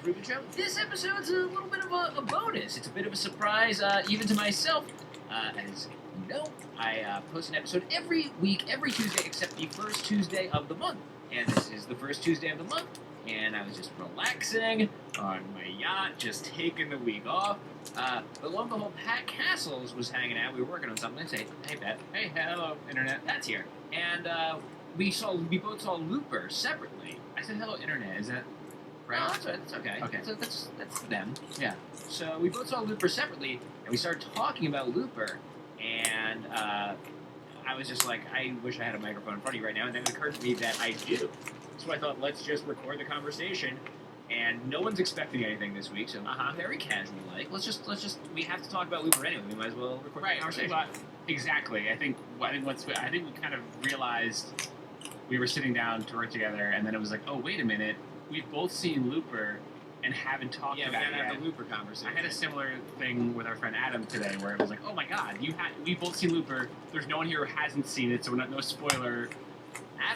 Rubin Show. This episode's a little bit of a bonus. It's a bit of a surprise, even to myself. As you know, I post an episode every week, every Tuesday, except the first Tuesday of the month. And this is the first Tuesday of the month. And I was just relaxing on my yacht, just taking the week off. But lo and behold, Pat Cassels was hanging out. We were working on something. I say, hey, Pat. Hey, hello, Internet. Pat's here. And we both saw Looper separately. I said, hello, Internet. Is that right? No, that's right. That's okay. Okay. So that's them. Yeah. So we both saw Looper separately, and we started talking about Looper. And I was just like, I wish I had a microphone in front of you right now. And then it occurred to me that I do. So I thought, let's just record the conversation. And no one's expecting anything this week, so very casual-like. Let's just. We have to talk about Looper anyway. We might as well record the conversation. But exactly. I think we kind of realized we were sitting down to work together, and then it was like, oh, wait a minute, we've both seen Looper and haven't talked about it yet. Yeah, we gotta have the Looper conversation. I had a similar thing with our friend Adam today, where it was like, oh my God, we've both seen Looper. There's no one here who hasn't seen it, so we're no spoiler.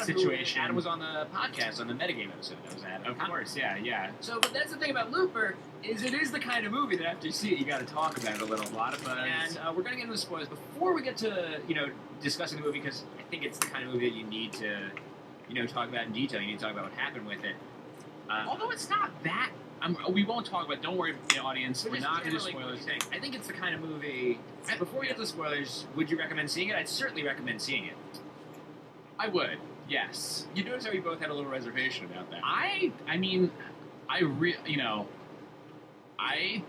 Situation. Adam was on the podcast, on the metagame episode. That was Adam. Of course, yeah. So, but that's the thing about Looper, is it is the kind of movie that after you see it, you got to talk about it a little. A lot of fun. And we're going to get into the spoilers. Before we get to, discussing the movie, because I think it's the kind of movie that you need to, talk about in detail. You need to talk about what happened with it. Although it's not that... we won't talk about it. Don't worry, audience. We're not going to do spoilers. I think it's the kind of movie... Before we get to the spoilers, would you recommend seeing it? I'd certainly recommend seeing it. I would. Yes. You notice how we both had a little reservation about that. I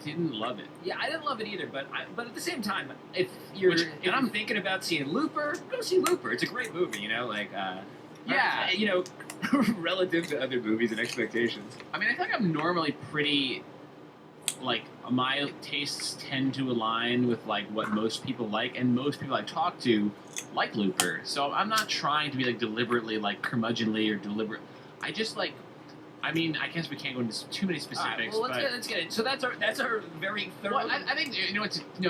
didn't love it. Yeah, I didn't love it either, but at the same time, if I'm thinking about seeing Looper, go see Looper. It's a great movie, relative to other movies and expectations. I mean, I feel like I'm normally pretty, my tastes tend to align with, what most people like, and most people I talk to like Looper. So I'm not trying to be, deliberately, curmudgeonly or deliberate. I just, I guess we can't go into too many specifics. All right, well, let's get it. So that's our very thorough... Well, I think,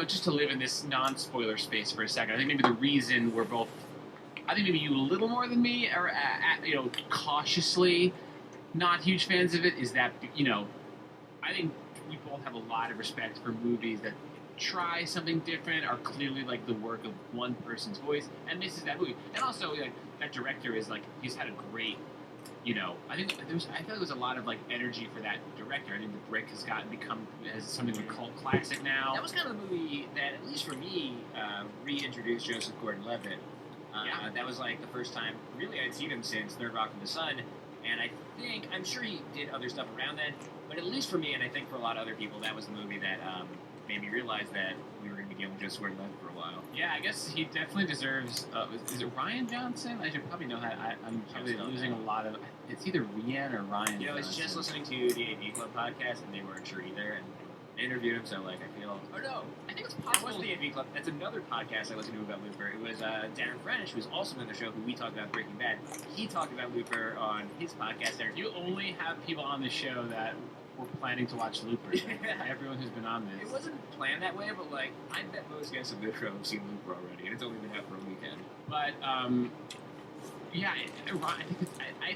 just to live in this non-spoiler space for a second, I think maybe the reason we're both... I think maybe you a little more than me are, cautiously not huge fans of it is that, I think we both have a lot of respect for movies that try something different, are clearly, the work of one person's voice, and this is that movie. And also, that director is, he's had a great... I feel like there's a lot of energy for that director. I think The Brick has something of a cult classic now. That was kind of the movie that, at least for me, reintroduced Joseph Gordon-Levitt. That was the first time really I'd seen him since Third Rock from the Sun, and I'm sure he did other stuff around then, but at least for me, and I think for a lot of other people, that was the movie that made me realize that we were going to be dealing with Joseph Gordon-Levitt for a while. Yeah, I guess he definitely deserves... is it Ryan Johnson? I should probably know that. I'm probably losing a lot of... It's either Rian or Ryan I was just listening to the AV Club podcast, and they weren't sure either, and I interviewed him, so I feel... Oh, no, I think it's possible. It wasn't the AV Club. That's another podcast I listened to about Looper. It was Darren French, who's also on the show, who we talked about Breaking Bad. He talked about Looper on his podcast there. You only have people on the show that were planning to watch Looper. Everyone who's been on this. It wasn't planned that way, but I bet most guests of this show have seen Looper already, and it's only been out for a weekend. But I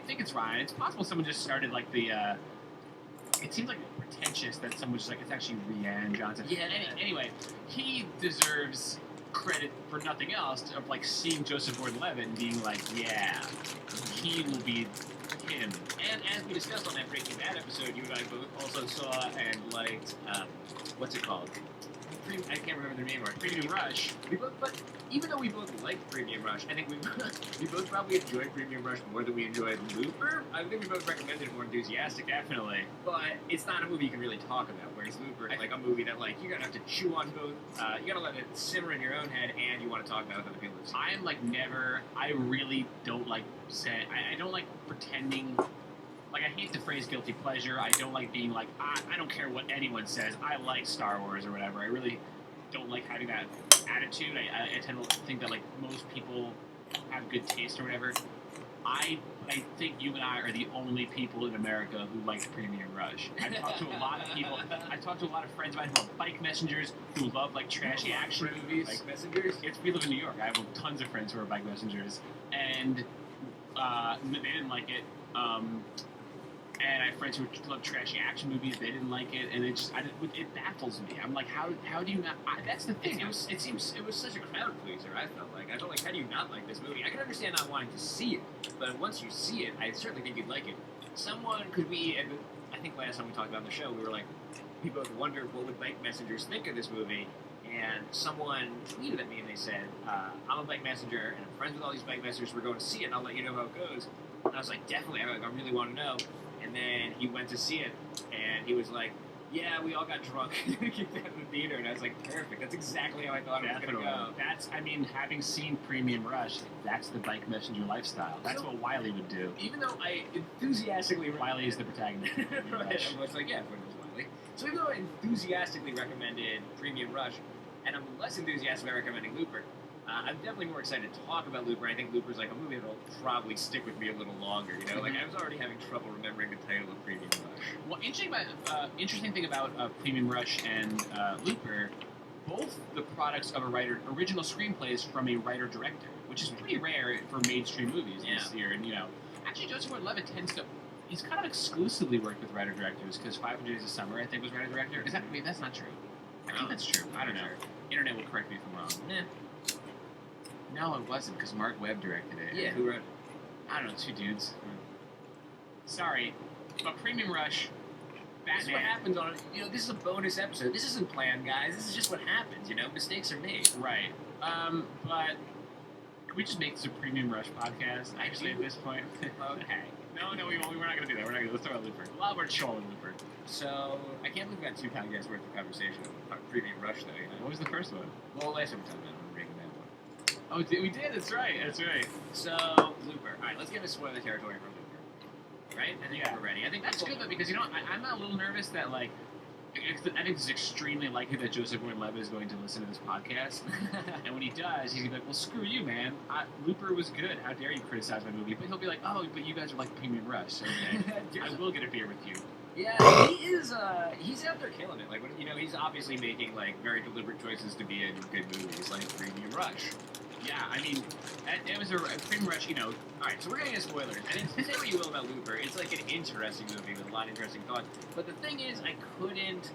think it's Ryan. It's possible someone just started it seems pretentious that someone just it's actually Rian Johnson. Yeah. Anyway, he deserves credit for nothing else of seeing Joseph Gordon-Levitt and being yeah, he will be him. And as we discussed on that Breaking Bad episode, you and I both also saw and liked what's it called? I can't remember the name right. Premium Rush. But even though we both liked Premium Rush, I think we both probably enjoyed Premium Rush more than we enjoyed Looper. I think we both recommended it more enthusiastic, definitely. But it's not a movie you can really talk about, whereas Looper is a movie that you're going to have to chew on both. You got to let it simmer in your own head, and you want to talk about it with other people. I am I really don't saying, I don't pretending... I hate the phrase guilty pleasure. I don't like being I don't care what anyone says. I like Star Wars or whatever. I really don't like having that attitude. I tend to think that, most people have good taste or whatever. I think you and I are the only people in America who like Premium Rush. I've talked to a lot of people. I've talked to a lot of friends of mine who are bike messengers who love, trashy action movies. Bike messengers? We live in New York. I have tons of friends who are bike messengers. And they didn't like it. And I have friends who love trashy action movies. They didn't like it, and it baffles me. I'm like, how do you not? That's the thing. It was such a crowd pleaser. I felt like how do you not like this movie? I can understand not wanting to see it, but once you see it, I certainly think you'd like it. I think last time we talked about it on the show, we were like, we both wondered what would bike messengers think of this movie, and someone tweeted at me and they said, I'm a bike messenger and I'm friends with all these bike messengers. We're going to see it, and I'll let you know how it goes. And I was like, definitely. I really want to know. And then he went to see it, and he was like, yeah, we all got drunk and kicked out of the theater. And I was like, perfect. That's exactly how I thought it was going to go. Having seen Premium Rush, that's the bike messenger lifestyle. That's what Wiley would do. Even though I enthusiastically... Wiley is the protagonist. Right. I was like, yeah, everyone knows Wiley. So even though I enthusiastically recommended Premium Rush, and I'm less enthusiastic about recommending Looper, I'm definitely more excited to talk about Looper. I think Looper's like a movie that'll probably stick with me a little longer. You know, like I was already having trouble remembering the title of Premium Rush. Well, interesting thing about Premium Rush and Looper, both the products of original screenplays from a writer-director, which is pretty rare for mainstream movies this year. And actually, Joseph Gordon-Levitt he's kind of exclusively worked with writer-directors because 500 Days of Summer, I think, was writer-director. That's not true. I think that's true. I don't know. Internet will correct me if I'm wrong. Yeah. No, it wasn't, because Mark Webb directed it. Yeah, who wrote it? I don't know, two dudes. Sorry, but Premium Rush, Batman. This is what happens this is a bonus episode. This isn't planned, guys. This is just what happens, mistakes are made. Right. But can we just make this a Premium Rush podcast, actually, at this point? Okay. No, we won't. We're not going to do that. We're not going to. Let's talk about Looper. A lot more show on Looper. So, I can't believe we got 2 podcasts worth of conversation about Premium Rush, though, What was the first one? Well, last time we talked about Breaking Bad one. Oh, we did. That's right. So, Looper. All right, let's get into spoiler territory for Looper. Right? I think we're ready. I think that's good, though, because, I'm a little nervous that, I think it's extremely likely that Joseph Gordon-Levitt is going to listen to this podcast. And when he does, he's going to be like, well, screw you, man. Looper was good. How dare you criticize my movie? But he'll be like, oh, but you guys are like Premium Rush. Okay. I will get a beer with you. Yeah, he is, he's out there killing it. He's obviously making, very deliberate choices to be in good movies, like Premium Rush. Yeah, I mean, it was a Premium Rush, Alright, so we're getting into spoilers. And say what you will about Looper, it's like an interesting movie with a lot of interesting thoughts. But the thing is, I couldn't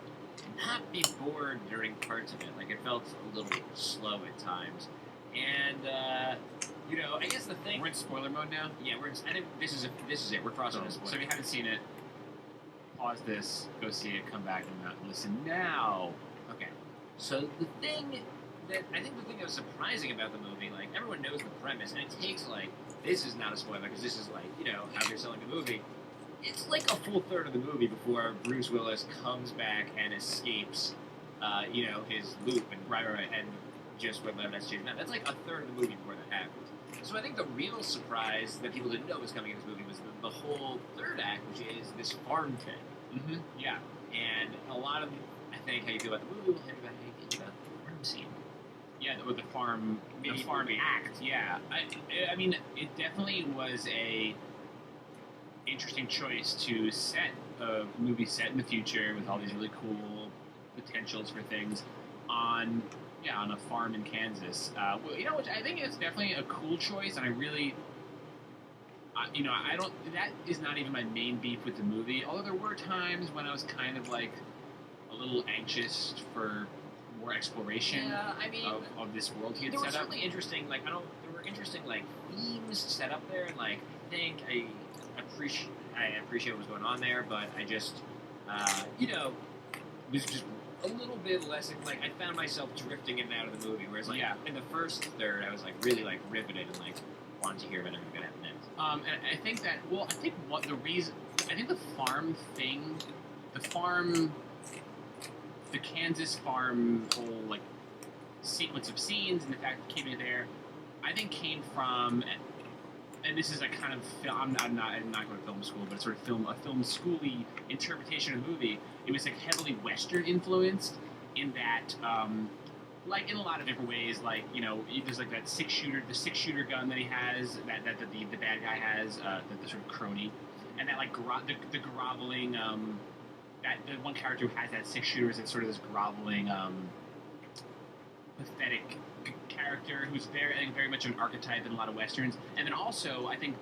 not be bored during parts of it. It felt a little slow at times. And, I guess the thing... We're in spoiler mode now? Yeah, I think this is it. We're crossing the spoilers. So if you haven't seen it, pause this, go see it, come back and listen now. Okay. So the thing that was surprising about the movie, everyone knows the premise, and it takes, this is not a spoiler, because this is, how they're selling the movie. It's, a full third of the movie before Bruce Willis comes back and escapes, his loop, and just what Levin's chasing. That's, a third of the movie before that happens. So I think the real surprise that people didn't know was coming in this movie was the whole third act, which is this farm thing. Mm-hmm. Yeah. And a lot of, I think, how you feel about the movie will hit about how you feel about the farm scene. Yeah, with the farm act. Yeah, I mean, it definitely was a interesting choice to set a movie set in the future with all these really cool potentials for things on a farm in Kansas. Which I think is definitely a cool choice, and I really. I don't. That is not even my main beef with the movie. Although there were times when I was kind of a little anxious for more exploration of this world he had set up. There were really interesting, there were interesting, themes set up there, and, I think I appreciate what was going on there, but I just, was just a little bit less, I found myself drifting in and out of the movie, whereas, in the first third, I was, really, riveted and, wanted to hear about everything that happened next. And I think that, I think the farm thing, the Kansas farm whole sequence of scenes and the fact that keeping it there, I think came from, and this is a kind of I'm not going to film school, but it's sort of a film schooly interpretation of the movie. It was heavily Western influenced in that, in a lot of different ways. There's that the 6-shooter gun that he has, that the bad guy has, the sort of crony, and that the groveling. That the one character who has that 6-shooter is sort of this groveling, pathetic character who's very much an archetype in a lot of westerns. And then also, I think,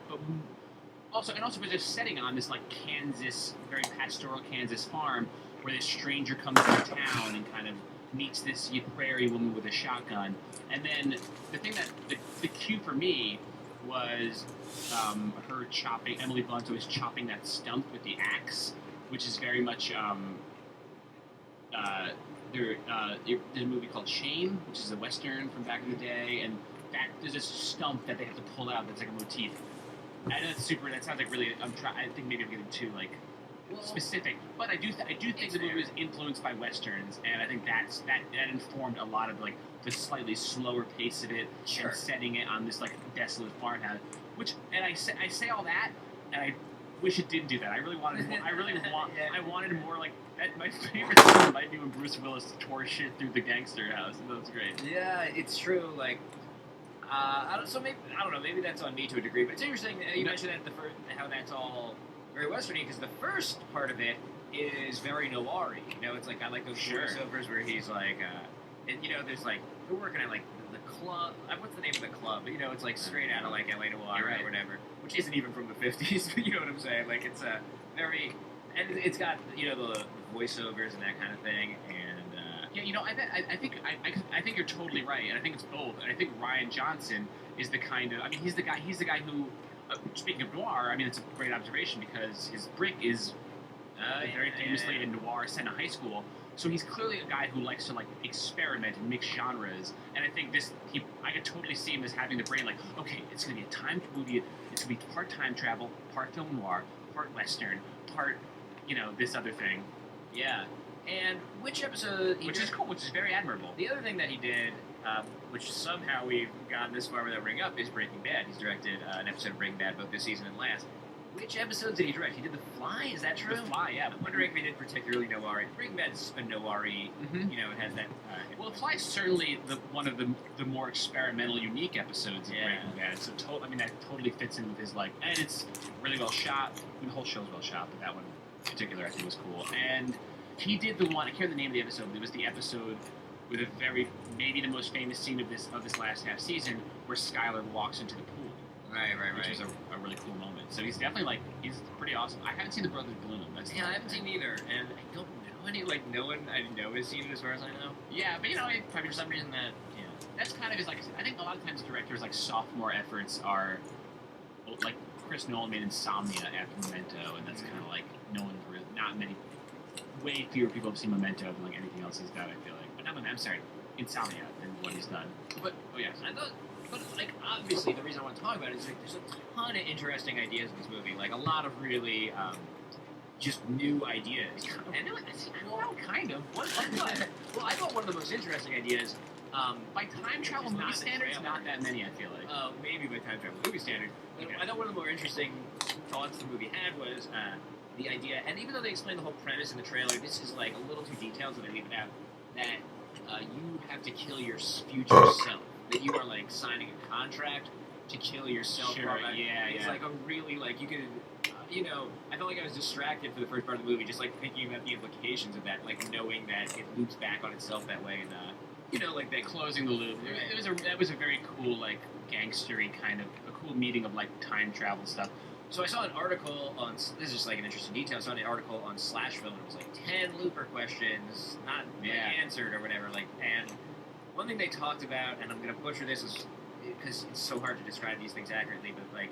Also, but just setting on this like Kansas, very pastoral Kansas farm, where this stranger comes into town and kind of meets this prairie woman with a shotgun, and then the thing that the cue for me was her chopping. Emily Blunt was chopping that stump with the axe, which is very much there's a movie called Shane, which is a western from back in the day, and there's this stump that they have to pull out that's like a motif. I know it's super. That sounds like really. I think maybe I'm getting too specific, but I do think the movie was influenced by westerns, and I think that informed a lot of like the slightly slower pace of it, Sure. and setting it on this like desolate farmhouse. I say all that, and I wish it didn't do that. I really wanted more. Yeah. I wanted more like that. My favorite scene might be when Bruce Willis tore shit through the gangster house. And that was great. Yeah, it's true. Like, I don't know. Maybe that's on me to a degree, but it's interesting. You mentioned that how that's all very westerny because the first part of it is very noir-y. You know, it's like I like those Sure. voiceovers where he's like, and you know, there's like we're working at like the club. What's the name of the club? But, you know, it's like straight out of like LA Noir Right. or whatever, which isn't even from the '50s. But you know what I'm saying? Like it's a very, and it's got you know the voiceovers and that kind of thing, and. Yeah, you know, I think you're totally right, and I think it's both. And I think Ryan Johnson is the kind of, I mean, he's the guy who, speaking of noir, I mean, it's a great observation because his Brick is very famously a noir set in high school. So he's clearly a guy who likes to like experiment and mix genres. And I think I could totally see him as having the brain like, okay, it's gonna be a time movie. It's gonna be part time travel, part film noir, part western, part, you know, this other thing. Yeah. And which episode? Which is cool, which is very admirable. The other thing that he did, which somehow we've gotten this far without bringing up, is Breaking Bad. He's directed an episode of Breaking Bad both this season and last. Which episodes did he direct? He did The Fly, is that true? The Fly, yeah. I'm wondering if he did particularly noir. Breaking Bad's a noir-y, you know, it has that... well, The Fly is certainly one of the more experimental, unique episodes of Breaking Bad. So, that totally fits in with his, like... And it's really well shot. I mean, the whole show's well shot, but that one in particular I think was cool. And... he did the one. I can't remember the name of the episode. But it was the episode with maybe the most famous scene of this last half season, where Skylar walks into the pool. Right. Which was a really cool moment. So he's definitely he's pretty awesome. I haven't seen The Brothers Bloom. I haven't seen either, and I don't know any. Like no one I know has seen it as far as I know. Yeah, but you know, Probably for some reason that that's kind of his like. I think a lot of times directors like sophomore efforts are like Chris Nolan made Insomnia after Memento, and that's kind of like not many. Way fewer people have seen Memento than like anything else he's done. I feel like, but not Memento. I'm sorry, Insomnia than what he's done. But like obviously the reason I want to talk about it is like there's a ton of interesting ideas in this movie. Like a lot of really just new ideas. And kind of. I thought one of the most interesting ideas. By time travel movie standards, not that many. I feel like. Maybe by time travel movie standards. Okay. I thought one of the more interesting thoughts the movie had was. The idea, and even though they explain the whole premise in the trailer, this is like a little too detailed, so they leave it out, that you have to kill your future self. That you are like signing a contract to kill yourself. Sure, It's like a really, like, you can, you know, I felt like I was distracted for the first part of the movie, just like thinking about the implications of that, like knowing that it loops back on itself that way, and, you know, like that closing the loop. That was a very cool, like, gangstery kind of, a cool meeting of, like, time travel stuff. So I saw an article on, this is just like an interesting detail, I saw an article on Slashfilm, and it was like 10 Looper questions, not answered or whatever, like, and one thing they talked about, and I'm going to butcher this because it's so hard to describe these things accurately, but like,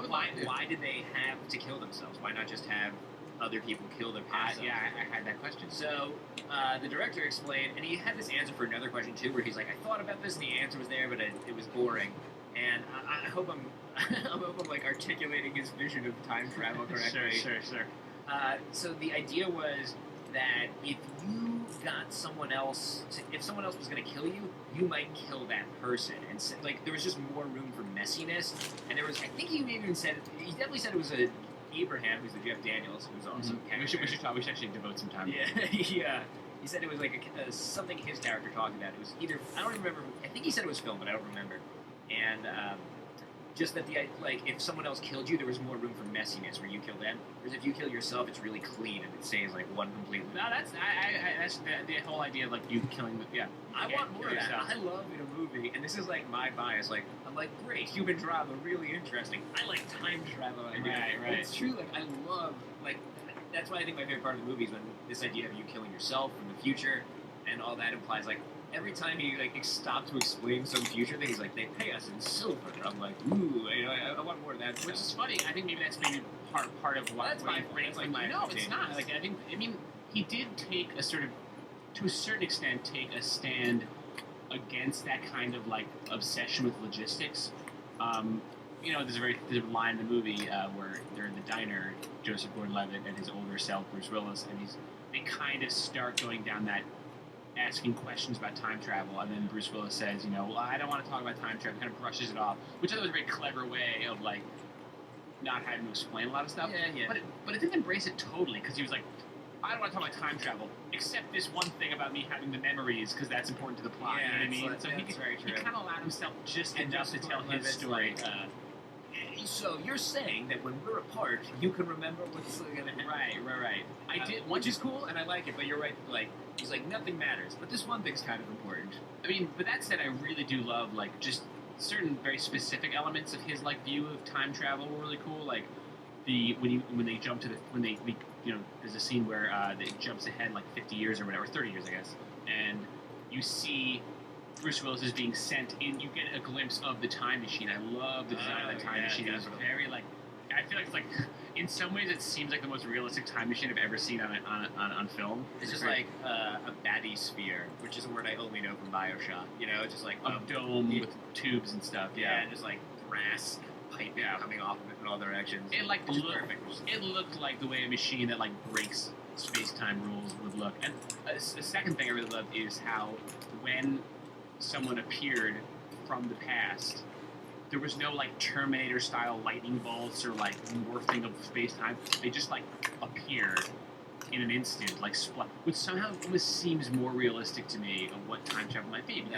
why did they have to kill themselves? Why not just have other people kill their past selves? I had that question. So the director explained, and he had this answer for another question too, where he's like, I thought about this and the answer was there, but it was boring. And I hope I'm like articulating his vision of time travel correctly. Sure. So the idea was that if you got someone else, if someone else was going to kill you, you might kill that person. And so, like there was just more room for messiness. And there was, I think he even said, he definitely said it was Abraham, who's the Jeff Daniels, who's awesome. We should actually devote some time. Yeah. He said it was like something his character talked about. It was either, I don't even remember. I think he said it was film, but I don't remember. And Just that like if someone else killed you, there was more room for messiness where you kill them. Whereas if you kill yourself, it's really clean and it stays like one complete. No, that's the whole idea of like you killing. I want more of that. I love in a movie, and this is like my bias. Like I'm like, great human drama, really interesting. I like time travel ideas. Right. It's true. Like I love like that's why I think my favorite part of the movie is when this idea of you killing yourself from the future and all that implies like. Every time he like stops to explain some future thing, he's like, "They pay us in silver." I'm like, "Ooh, I want more of that." Which is funny. I think maybe that's maybe part of what. That's my point. That's like my. No, it's not. Like I mean, he did take a sort of, to a certain extent, take a stand against that kind of like obsession with logistics. There's a line in the movie where they're in the diner, Joseph Gordon-Levitt and his older self, Bruce Willis, and they kind of start going down that. Asking questions about time travel, and then Bruce Willis says, well, I don't want to talk about time travel, kind of brushes it off, which I thought was a very clever way of, like, not having to explain a lot of stuff. Yeah. But it didn't embrace it totally, because he was like, I don't want to talk about time travel, except this one thing about me having the memories, because that's important to the plot, you know what I mean? Like, so he kind of allowed himself just enough to tell his story. So you're saying that when we're apart, you can remember what's going to happen. Right. I did, which is cool, and I like it. But you're right. Like he's like nothing matters, but this one thing's kind of important. I mean, but that said, I really do love like just certain very specific elements of his like view of time travel were really cool. Like when they jump to there's a scene where it jumps ahead like 50 years or whatever, 30 years I guess, and you see. Bruce Willis is being sent in. You get a glimpse of the time machine. I love the design of the time machine. It's very like, I feel like it's like, in some ways, it seems like the most realistic time machine I've ever seen on film. It's just like a batty sphere, which is a word I only know from BioShock. It's just like a dome with tubes and stuff. Yeah, and just like brass piping coming off of it in all directions. It like perfect. It looked like the way a machine that like breaks space-time rules would look. And a second thing I really loved is how when someone appeared from the past, there was no like Terminator style lightning bolts or like morphing of space-time. They just like appeared in an instant, like which somehow almost seems more realistic to me of what time travel might be. No,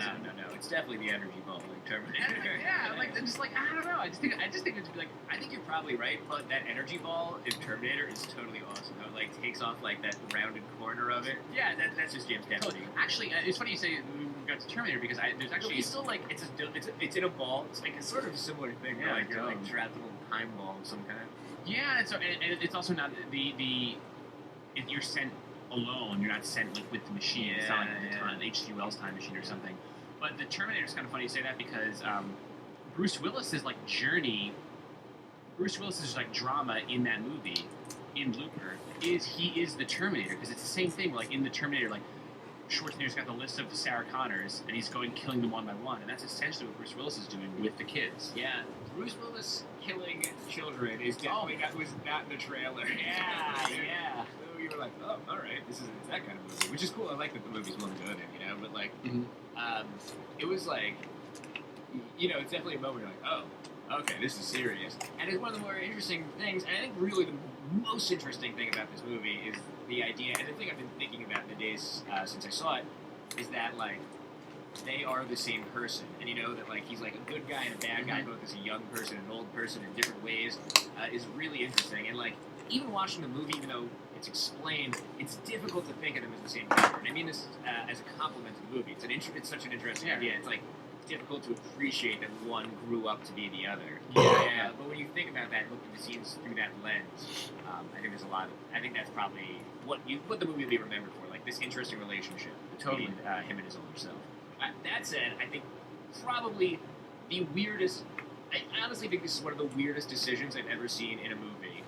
it's definitely the energy ball, like Terminator. Like I'm just like I don't know. I just think it's like I think you're probably right, but that energy ball in Terminator is totally awesome. How it like takes off like that rounded corner of it. Yeah, that's just James Cameron. Actually, it's funny you say we got to Terminator because there's actually he's still like it's in a ball. It's like a sort of a similar thing. Yeah, like you're like trapped in a little time ball of some kind. Yeah, and it's also not the if you're sent alone, you're not sent like with the machine. It's not like the H.G. Wells time machine or something. But the Terminator is kind of funny you say that because Bruce Willis's like journey, Bruce Willis's like drama in that movie, in Looper, is he is the Terminator because it's the same thing. Like in the Terminator, like Schwarzenegger's got the list of Sarah Connors and he's going killing them one by one, and that's essentially what Bruce Willis is doing with the kids. Yeah, Bruce Willis killing children is definitely was not in the trailer. Yeah. So you were like, oh, all right, it's that kind of movie, which is cool. I like that the movie's well done, but like, it was like, it's definitely a moment where you're like, oh, okay, this is serious, and it's one of the more interesting things. And I think really the most interesting thing about this movie is the idea, and the thing I've been thinking about in the days since I saw it, is that like they are the same person, and that like he's like a good guy and a bad guy, both as a young person and an old person in different ways, is really interesting. And like even watching the movie, even though it's explained, it's difficult to think of them as the same character. And I mean this as a compliment to the movie. It's such an interesting idea. It's like difficult to appreciate that one grew up to be the other. Yeah. But when you think about that, look at the scenes through that lens, I think there's a lot of. I think that's probably what the movie will be remembered for, like this interesting relationship between him and his older self. That said, I think probably the weirdest. I honestly think this is one of the weirdest decisions I've ever seen in a movie.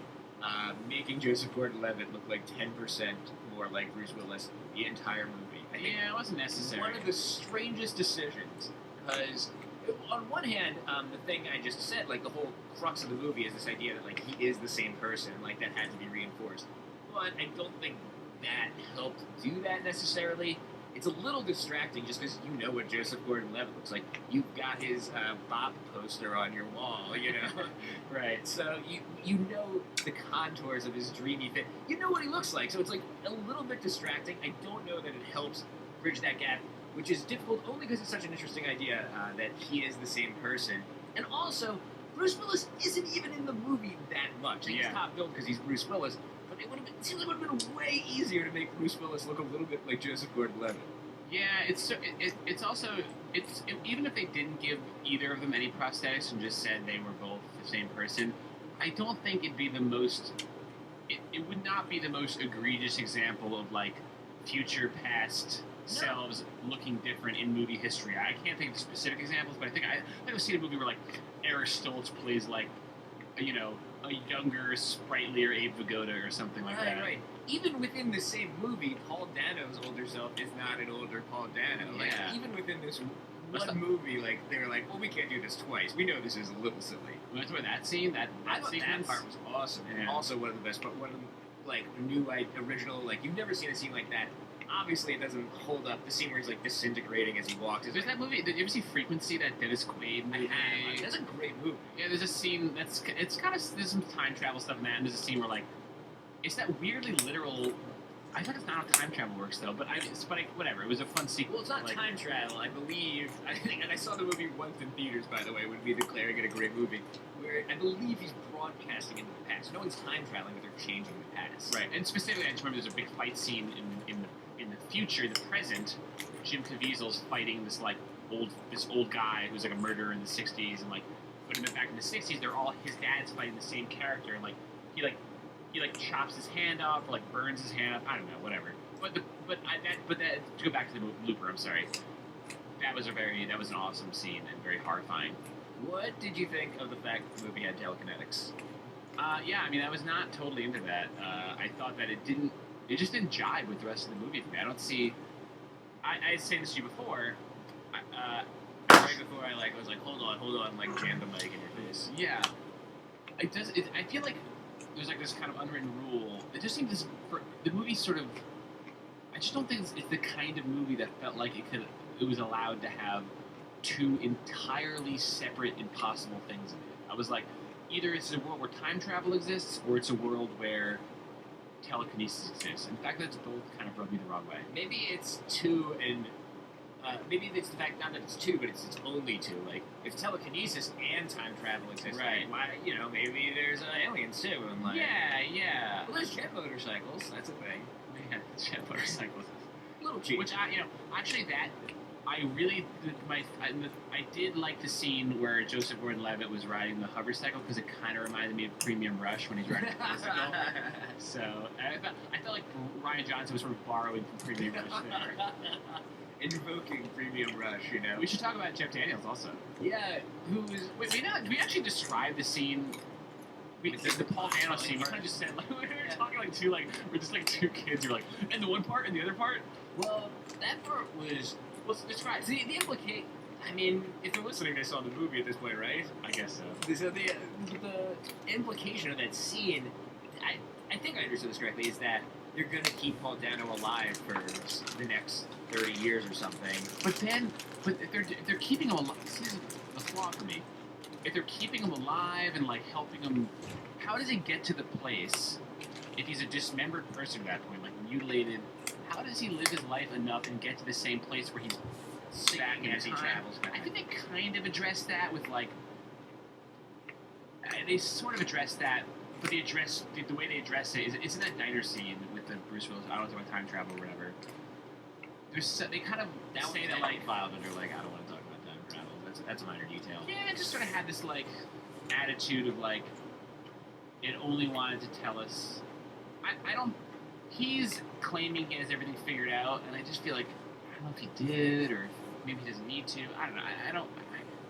Making Joseph Gordon-Levitt look like 10% more like Bruce Willis the entire movie. I think it wasn't necessary. One of the strangest decisions, because on one hand, the thing I just said, like the whole crux of the movie is this idea that like he is the same person, like that had to be reinforced. But I don't think that helped do that necessarily. It's a little distracting just because you know what Joseph Gordon-Levitt looks like. You've got his Bop poster on your wall, Right. So you know the contours of his dreamy fit. You know what he looks like. So it's like a little bit distracting. I don't know that it helps bridge that gap, which is difficult only because it's such an interesting idea that he is the same person. And also, Bruce Willis isn't even in the movie that much. Like, Yeah. he's top billed because he's Bruce Willis, but it seems like it would have been way easier to make Bruce Willis look a little bit like Joseph Gordon-Levitt. Yeah, it's also even if they didn't give either of them any prosthetics and just said they were both the same person, I don't think it'd be the most. It would not be the most egregious example of like future past selves looking different in movie history. I can't think of specific examples, but I think I've seen a movie where like Eric Stoltz plays like a younger, sprightlier Abe Vigoda or something like that. Right. Even within the same movie, Paul Dano's older self is not an older Paul Dano. Like, Yeah. even within this one movie, like, they were like, well, we can't do this twice. We know this is a little silly. That's where that scene, that I thought sequence, that part was awesome. Yeah. Also one of the best, but one of the, like, new, original, like, you've never seen a scene like that. Obviously, it doesn't hold up. The scene where he's, like, disintegrating as he walks. There's that movie. Did you ever see Frequency? That Dennis Quaid movie. That's a great movie. Yeah, there's a scene it's kind of there's some time travel stuff in that, and there's a scene where like it's that weirdly literal. I thought it's not how time travel works though, but whatever. It was a fun sequence. Well, it's not like, time travel, I believe. I think, and I saw the movie once in theaters, by the way, would be declaring it a great movie. Where I believe he's broadcasting into the past. No one's time traveling, but they're changing the past. Right, and specifically, I just remember there's a big fight scene in the future, the present. Jim Caviezel's fighting this old guy who's like a murderer in the '60s, and like, but back in the '60s, they're all his dad's fighting the same character, and like he chops his hand off, or like burns his hand off. I don't know, whatever. But to go back to the Looper, I'm sorry. That was an awesome scene and very horrifying. What did you think of the fact that the movie had telekinetics? Yeah, I mean, I was not totally into that. I thought that it just didn't jive with the rest of the movie for me. I don't see. I said this to you before. Right before I was like, hold on, like jammed the mic in your face. Yeah, it does. I feel like there's like this kind of unwritten rule. It just seems the movie sort of. I just don't think it's the kind of movie that felt like it was allowed to have two entirely separate, impossible things in it. I was like, either it's a world where time travel exists, or it's a world where telekinesis exists. In fact, that's both kind of rubbed me the wrong way. Maybe it's two, and maybe it's the fact not that it's two, but it's only two. Like, if telekinesis and time travel exist, Right. like, maybe there's aliens too, and like Yeah. Well, there's jet motorcycles. That's a thing. Yeah, jet motorcycles. Little cheap. Which actually that. I did like the scene where Joseph Gordon-Levitt was riding the hovercycle because it kind of reminded me of Premium Rush when he's riding the bicycle. So I felt like Ryan Johnson was sort of borrowing from Premium Rush there. Invoking Premium Rush, We should talk about Jeff Daniels also. Yeah, Wait, we actually described the scene. The Paul Dano scene. We kind of just said we were talking we're just like two kids. You're like, and the one part and the other part. Well, that part was. Let's describe. The implicate. I mean, if you're listening, they saw the movie at this point, right? I guess so. So the implication of that scene, I think I understood this correctly, is that they're going to keep Paul Dano alive for the next 30 years or something. But if they're keeping him alive, this is the flaw for me. If they're keeping him alive and like helping him, how does he get to the place? If he's a dismembered person at that point, like mutilated, how does he live his life enough and get to the same place where he's back as he travels back? I think they kind of address that with like. They sort of address that, but the way they address it is it's in that diner scene with the Bruce Willis. I don't know about time travel or whatever. They kind of say that like filed under like I don't want to talk about time travel. That's a minor detail. Yeah, it just sort of had this like attitude of like it only wanted to tell us. I don't. He's claiming he has everything figured out, and I just feel like I don't know if he did or maybe he doesn't need to. I don't know.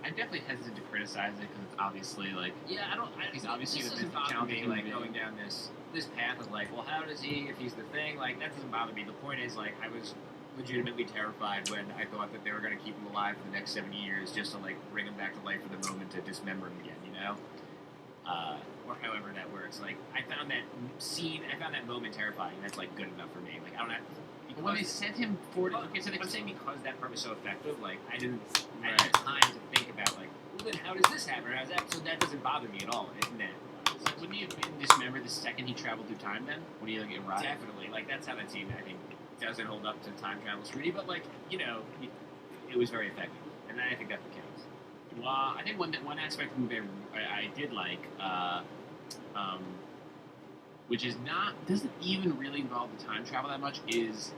I'm definitely hesitant to criticize it because it's obviously like he's obviously this the doesn't bother me, like being. going down this path of like, well, how does he if he's the thing? Like that doesn't bother me. The point is like I was legitimately terrified when I thought that they were going to keep him alive for the next 7 years just to like bring him back to life for the moment to dismember him again, or however that works. Like I found that moment terrifying. And that's like good enough for me. Like I don't have. When they sent him forward, okay, so I'm saying because that part was so effective, like I didn't have time to think about like, well then how does this happen? Or how's that? So that doesn't bother me at all. Isn't that? Like, wouldn't he have been dismembered the second he traveled through time? Then when he like arrived? Definitely. Like that's how that scene I think doesn't hold up to time travel scrutiny, but like it was very effective, and I think that counts. Well, I think one aspect of the movie I did like, um, which is not doesn't even really involve the time travel that much, is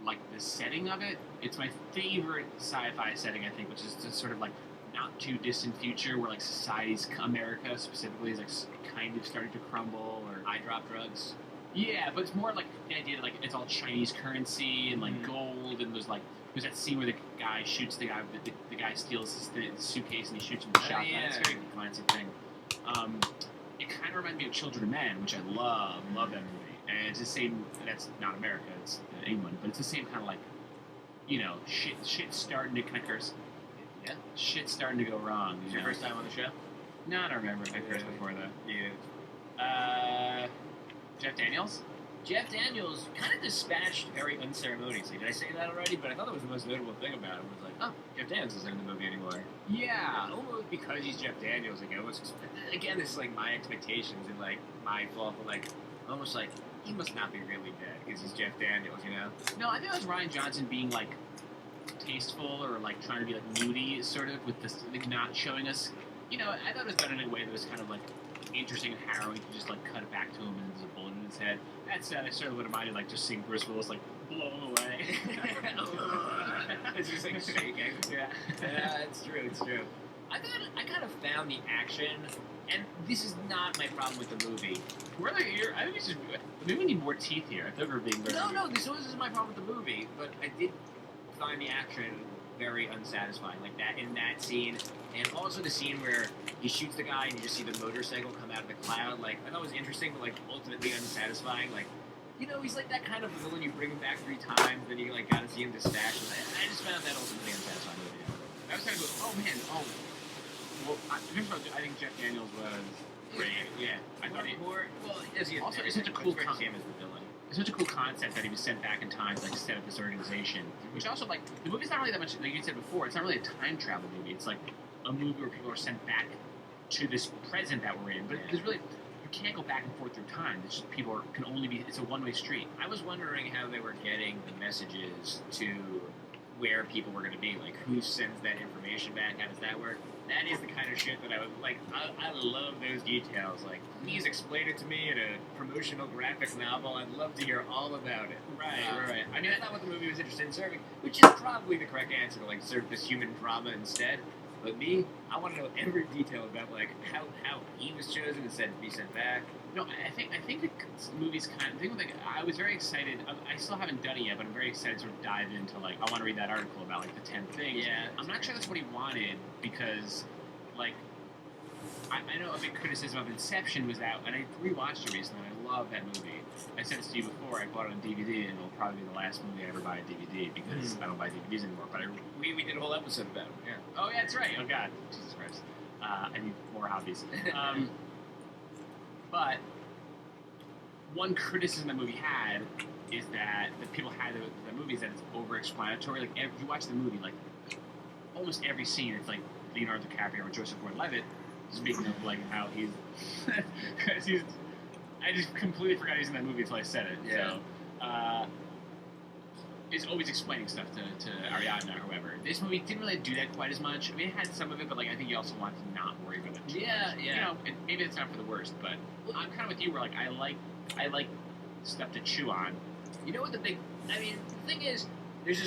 like the setting of it. It's my favorite sci-fi setting, I think, which is just sort of like not too distant future where like society's America specifically is like kind of starting to crumble or Eye drop drugs. yeah, but it's more like the idea that like it's all Chinese currency and like gold and there's that scene where the guy shoots the guy the guy steals his suitcase and he shoots him with a shotgun. Yeah. It's a very classic thing. It kind of reminds me of Children of Men, which I love that movie. And it's the same. That's not America. It's England, but it's the same kind of like, shit's starting to kind of curse. Yeah. Shit's starting to go wrong. Is your first time on the show? No, I don't remember if I cursed before that. Yeah. Jeff Daniels. Jeff Daniels kind of dispatched very unceremoniously. Did I say that already? But I thought that was the most notable thing about him. Was like, oh, Jeff Daniels isn't in the movie anymore. Yeah. Almost because he's Jeff Daniels. Like, again, this is like my expectations and like my fault. But like, almost like he must not be really dead because he's Jeff Daniels. No, I think it was Ryan Johnson being like tasteful or like trying to be like moody, sort of, with this like not showing us. I thought it was done in a way that was kind of like interesting and harrowing to just like cut it back to him and there's a bullet in his head. That said, I sort of would have minded like just seeing Bruce Willis like blown away. It's just like shaking. Yeah. Yeah, it's true. It's true. I kind of found the action, and this is not my problem with the movie. I think it's just maybe we need more teeth here. I thought we were being very. No, this is my problem with the movie, but I did find the action very unsatisfying, like that in that scene, and also the scene where he shoots the guy and you just see the motorcycle come out of the cloud. Like, I thought it was interesting, but like ultimately unsatisfying. Like, he's like that kind of villain. You bring him back 3 times, then you like gotta see him dispatch. I just found that ultimately unsatisfying. I was kind of go, oh man, well, I think Jeff Daniels was great. Yeah, I thought also it's such a cool him as the villain. It's such a cool concept that he was sent back in time to like set up this organization. Which also like the movie's not really that much, like you said before. It's not really a time travel movie. It's like a movie where people are sent back to this present that we're in. But there's really you can't go back and forth through time. It's just can only be. It's a one-way street. I was wondering how they were getting the messages to where people were going to be. Like, who sends that information back? How does that work? That is the kind of shit that I would like. I love those details. Like, please explain it to me in a promotional graphic novel. I'd love to hear all about it. Right. I mean, that's not what the movie was interested in serving, which is probably the correct answer to like serve this human drama instead. But me, I want to know every detail about like how he was chosen and said to be sent back. No, I think the movie's kind of. I was very excited. I still haven't done it yet, but I'm very excited to sort of dive into like. I want to read that article about like the 10 things. Yeah. I'm not sure that's what he wanted because, like, I know a big criticism of Inception was that, and I rewatched it recently. And I love that movie. I said this to you before. I bought it on DVD, and it'll probably be the last movie I ever buy on DVD because I don't buy DVDs anymore. But we did a whole episode about it. Yeah. Oh yeah, that's right. Oh god, Jesus Christ. I need more hobbies. But one criticism the movie had is that the people had the movie is that it's over-explanatory. Like, if you watch the movie, like almost every scene, it's like Leonardo DiCaprio or Joseph Gordon-Levitt speaking of like how he's. I just completely forgot he's in that movie until I said it. Yeah. So, is always explaining stuff to Ariadne or whoever. This movie didn't really do that quite as much. I mean, it had some of it, but like I think you also want to not worry about it too much. Maybe it's not for the worst, but I'm kind of with you where like I like stuff to chew on. You know what the thing is? There's just